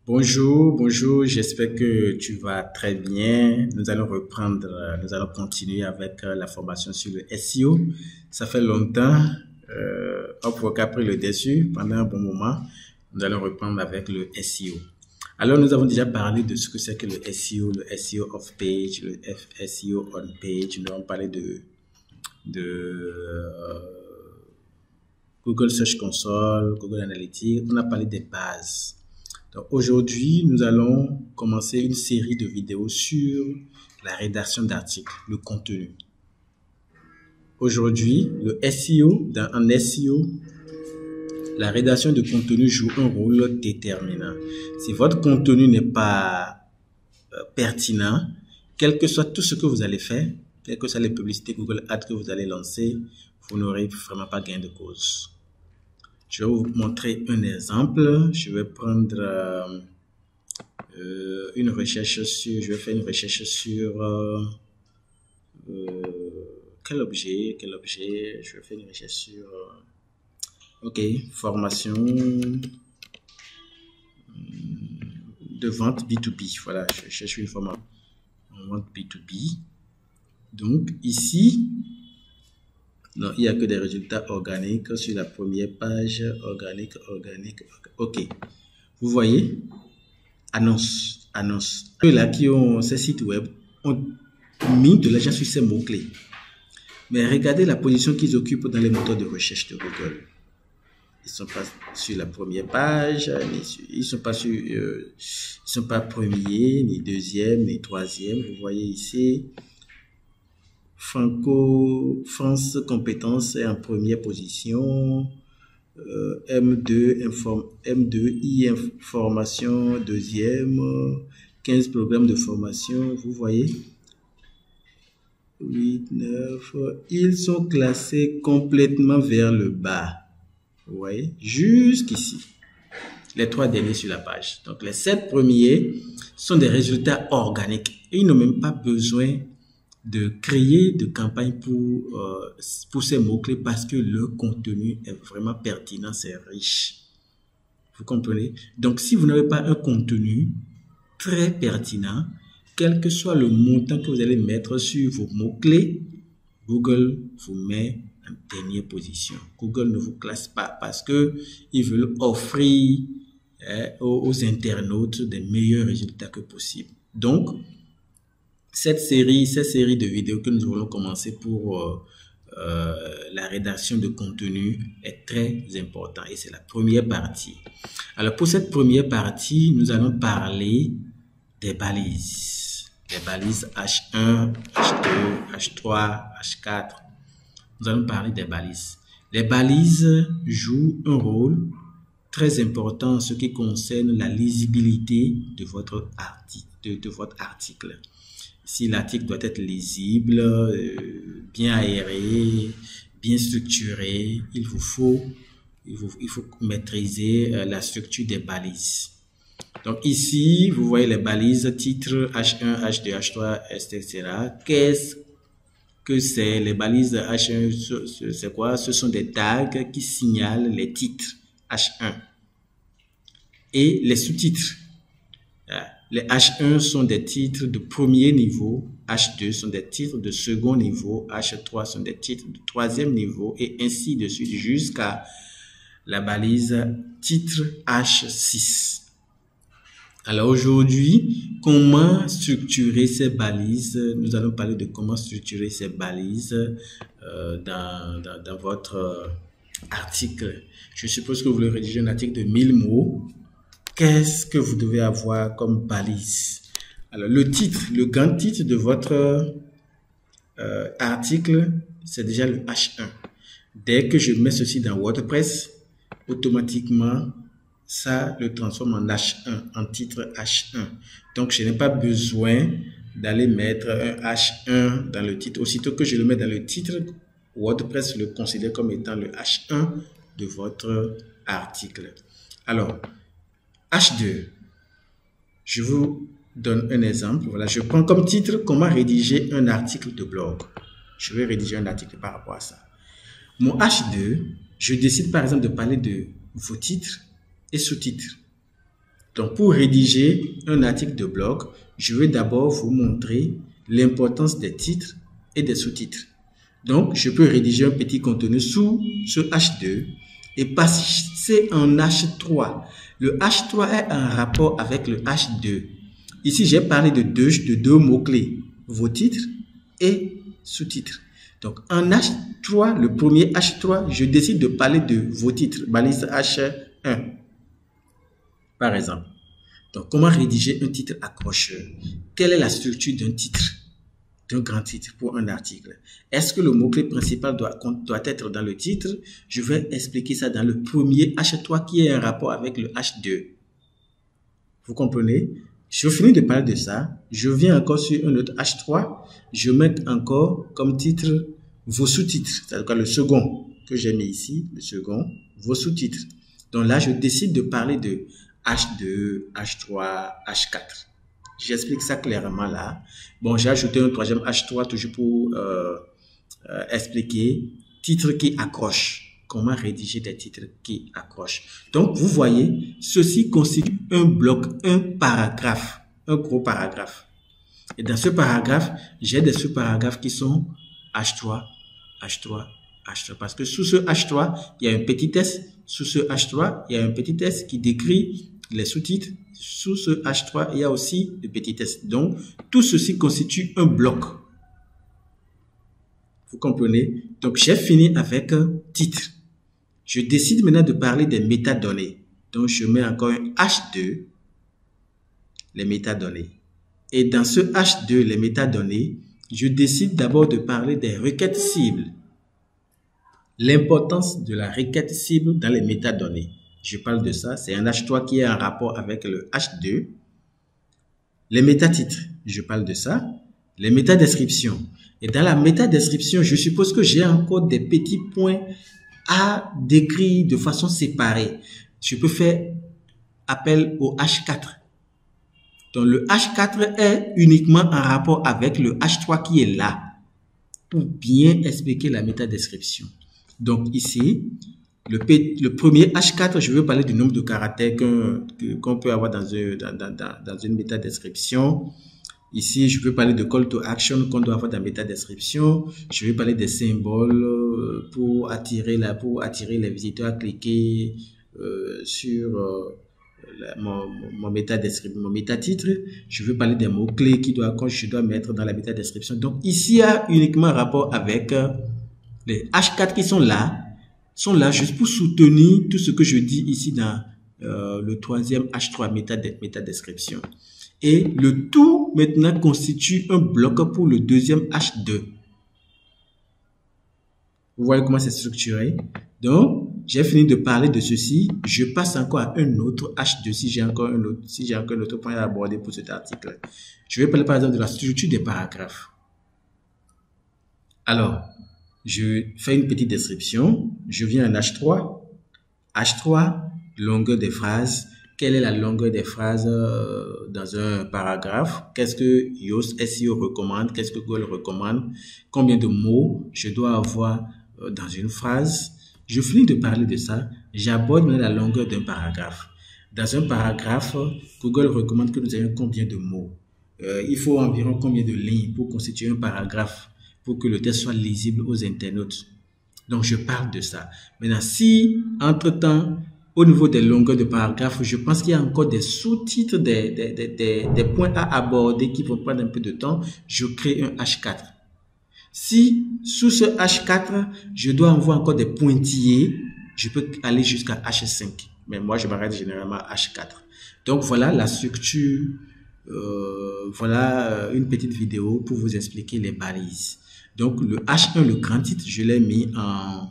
Bonjour, bonjour, j'espère que tu vas très bien. Nous allons reprendre, nous allons continuer avec la formation sur le SEO. Ça fait longtemps, hop, a pris le dessus pendant un bon moment. Nous allons reprendre avec le SEO. Alors, nous avons déjà parlé de ce que c'est que le SEO off-page, le SEO on-page. Nous avons parlé de Google Search Console, Google Analytics. On a parlé des bases. Donc aujourd'hui, nous allons commencer une série de vidéos sur la rédaction d'articles, le contenu. Aujourd'hui, le SEO, dans un SEO, la rédaction de contenu joue un rôle déterminant. Si votre contenu n'est pas pertinent, quel que soit tout ce que vous allez faire, quelles que soient les publicités Google Ads que vous allez lancer, vous n'aurez vraiment pas gain de cause. Je vais vous montrer un exemple. Je vais prendre une recherche sur, je vais faire une recherche sur quel objet, je vais faire une recherche sur ok, formation de vente B2B. Voilà, je cherche une formation en vente B2B. Donc ici, non, il n'y a que des résultats organiques sur la première page. Organique. Ok. Vous voyez? Annonce. Ceux-là qui ont ces sites web ont mis de l'argent sur ces mots-clés. Mais regardez la position qu'ils occupent dans les moteurs de recherche de Google. Ils ne sont pas sur la première page, ils ne sont pas premiers, ni deuxième, ni troisième. Vous voyez ici. France compétences est en première position, M2I information deuxième, 15 programmes de formation, vous voyez, 8, 9, ils sont classés complètement vers le bas, vous voyez, jusqu'ici, les 3 derniers sur la page. Donc les 7 premiers sont des résultats organiques et ils n'ont même pas besoin de créer de campagne pour ces mots-clés parce que le contenu est vraiment pertinent, c'est riche. Vous comprenez? Donc, si vous n'avez pas un contenu très pertinent, quel que soit le montant que vous allez mettre sur vos mots-clés, Google vous met en dernière position. Google ne vous classe pas parce que ils veulent offrir aux internautes des meilleurs résultats que possible. Donc, cette série de vidéos que nous allons commencer pour la rédaction de contenu est très importante et c'est la première partie. Alors pour cette première partie, nous allons parler des balises. Les balises H1, H2, H3, H4. Nous allons parler des balises. Les balises jouent un rôle très important en ce qui concerne la lisibilité de votre article. Si l'article doit être lisible, bien aéré, bien structuré, il faut maîtriser la structure des balises. Donc ici, vous voyez les balises titre H1, H2, H3, etc. Qu'est-ce que c'est? Les balises H1, c'est quoi? Ce sont des tags qui signalent les titres H1 et les sous-titres. Les H1 sont des titres de premier niveau, H2 sont des titres de second niveau, H3 sont des titres de troisième niveau et ainsi de suite jusqu'à la balise titre H6. Alors aujourd'hui, comment structurer ces balises? Nous allons parler de comment structurer ces balises dans votre article. Je suppose que vous voulez rédiger un article de 1000 mots. Qu'est-ce que vous devez avoir comme balise? Alors, le titre, le grand titre de votre article, c'est déjà le H1. Dès que je mets ceci dans WordPress, automatiquement, ça le transforme en H1, en titre H1. Donc, je n'ai pas besoin d'aller mettre un H1 dans le titre. Aussitôt que je le mets dans le titre, WordPress le considère comme étant le H1 de votre article. Alors, H2, je vous donne un exemple. Voilà, je prends comme titre comment rédiger un article de blog. Je vais rédiger un article par rapport à ça. Mon H2, je décide par exemple de parler de vos titres et sous-titres. Donc, pour rédiger un article de blog, je vais d'abord vous montrer l'importance des titres et des sous-titres. Donc, je peux rédiger un petit contenu sous ce H2 et passer en H3. Le H3 est en rapport avec le H2. Ici, j'ai parlé de deux mots-clés, vos titres et sous-titres. Donc, en H3, le premier H3, je décide de parler de vos titres, balise H1, par exemple. Donc, comment rédiger un titre accrocheur? Quelle est la structure d'un titre, d'un grand titre pour un article? Est-ce que le mot-clé principal doit être dans le titre? Je vais expliquer ça dans le premier H3 qui est en rapport avec le H2. Vous comprenez? Je finis de parler de ça. Je viens encore sur un autre H3. Je mets encore comme titre vos sous-titres. C'est-à-dire le second que j'ai mis ici, le second, vos sous-titres. Donc là, je décide de parler de H2, H3, H4. J'explique ça clairement là. Bon, j'ai ajouté un troisième H3 toujours pour expliquer titre qui accroche. Comment rédiger des titres qui accrochent. Donc, vous voyez, ceci constitue un bloc, un paragraphe, un gros paragraphe. Et dans ce paragraphe, j'ai des sous-paragraphes qui sont H3, H3, H3. Parce que sous ce H3, il y a un petit test. Sous ce H3, il y a un petit test qui décrit les sous-titres. Sous ce H3, il y a aussi le petit test. Donc, tout ceci constitue un bloc. Vous comprenez? Donc, j'ai fini avec un titre. Je décide maintenant de parler des métadonnées. Donc, je mets encore un H2, les métadonnées. Et dans ce H2, les métadonnées, je décide d'abord de parler des requêtes cibles. L'importance de la requête cible dans les métadonnées. Je parle de ça. C'est un H3 qui est en rapport avec le H2. Les métatitres, je parle de ça. Les métadescriptions. Et dans la métadescription, je suppose que j'ai encore des petits points à décrire de façon séparée. Je peux faire appel au H4. Donc, le H4 est uniquement en rapport avec le H3 qui est là pour bien expliquer la métadescription. Donc, ici, le premier H4, je veux parler du nombre de caractères qu'on peut avoir dans une métadescription. Ici, je veux parler de call to action qu'on doit avoir dans la métadescription. Je vais parler des symboles pour attirer les visiteurs à cliquer sur mon métatitre. Je veux parler des mots-clés que je dois mettre dans la métadescription. Donc, ici, il y a uniquement un rapport avec les H4 qui sont là juste pour soutenir tout ce que je dis ici dans le troisième H3 métadescription. Et le tout maintenant constitue un bloc pour le deuxième H2. Vous voyez comment c'est structuré. Donc, j'ai fini de parler de ceci. Je passe encore à un autre H2 si j'ai encore un autre point à aborder pour cet article. Je vais parler par exemple de la structure des paragraphes. Alors, je fais une petite description. Je viens en H3. H3, longueur des phrases. Quelle est la longueur des phrases dans un paragraphe? Qu'est-ce que Yoast SEO recommande? Qu'est-ce que Google recommande? Combien de mots je dois avoir dans une phrase? Je finis de parler de ça. J'aborde maintenant la longueur d'un paragraphe. Dans un paragraphe, Google recommande que nous ayons combien de mots? Il faut environ combien de lignes pour constituer un paragraphe pour que le texte soit lisible aux internautes? Donc, je parle de ça. Maintenant, si, entre-temps, au niveau des longueurs de paragraphes, je pense qu'il y a encore des sous-titres, des points à aborder qui vont prendre un peu de temps. Je crée un H4. Si, sous ce H4, je dois envoyer encore des pointillés, je peux aller jusqu'à H5. Mais moi, je m'arrête généralement à H4. Donc, voilà la structure. Voilà une petite vidéo pour vous expliquer les balises. Donc, le H1, le grand titre, je l'ai mis en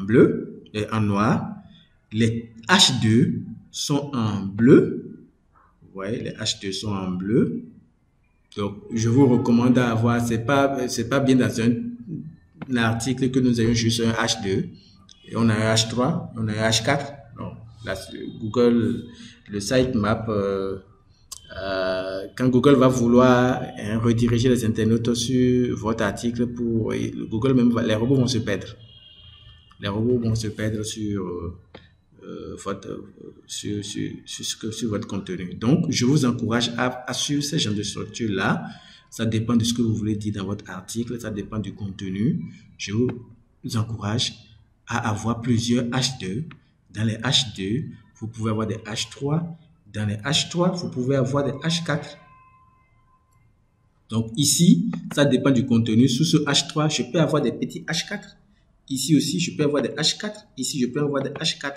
bleu et en noir. Les H2 sont en bleu. Vous voyez, les H2 sont en bleu. Donc, je vous recommande d'avoir, c'est pas bien dans un article que nous ayons juste un H2 et on a un H3, on a un H4. Non, là, Google, le sitemap, quand Google va vouloir rediriger les internautes sur votre article Google même, les robots vont se perdre. Les robots vont se perdre sur sur votre contenu. Donc, je vous encourage à suivre ce genre de structure-là. Ça dépend de ce que vous voulez dire dans votre article, ça dépend du contenu. Je vous encourage à avoir plusieurs H2. Dans les H2, vous pouvez avoir des H3. Dans les H3, vous pouvez avoir des H4. Donc ici, ça dépend du contenu. Sous ce H3, je peux avoir des petits H4. Ici aussi, je peux avoir des H4. Ici, je peux avoir des H4.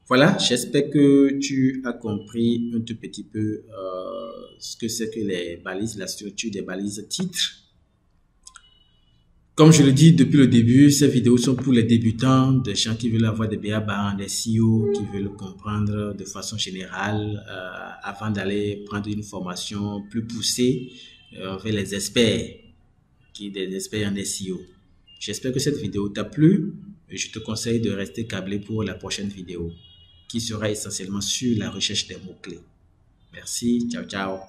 Voilà, j'espère que tu as compris un tout petit peu ce que c'est que les balises, la structure des balises titres. Comme je le dis depuis le début, ces vidéos sont pour les débutants, des gens qui veulent avoir des BA des SEO, qui veulent comprendre de façon générale avant d'aller prendre une formation plus poussée vers les experts, des experts en SEO. J'espère que cette vidéo t'a plu et je te conseille de rester câblé pour la prochaine vidéo qui sera essentiellement sur la recherche des mots-clés. Merci, ciao, ciao.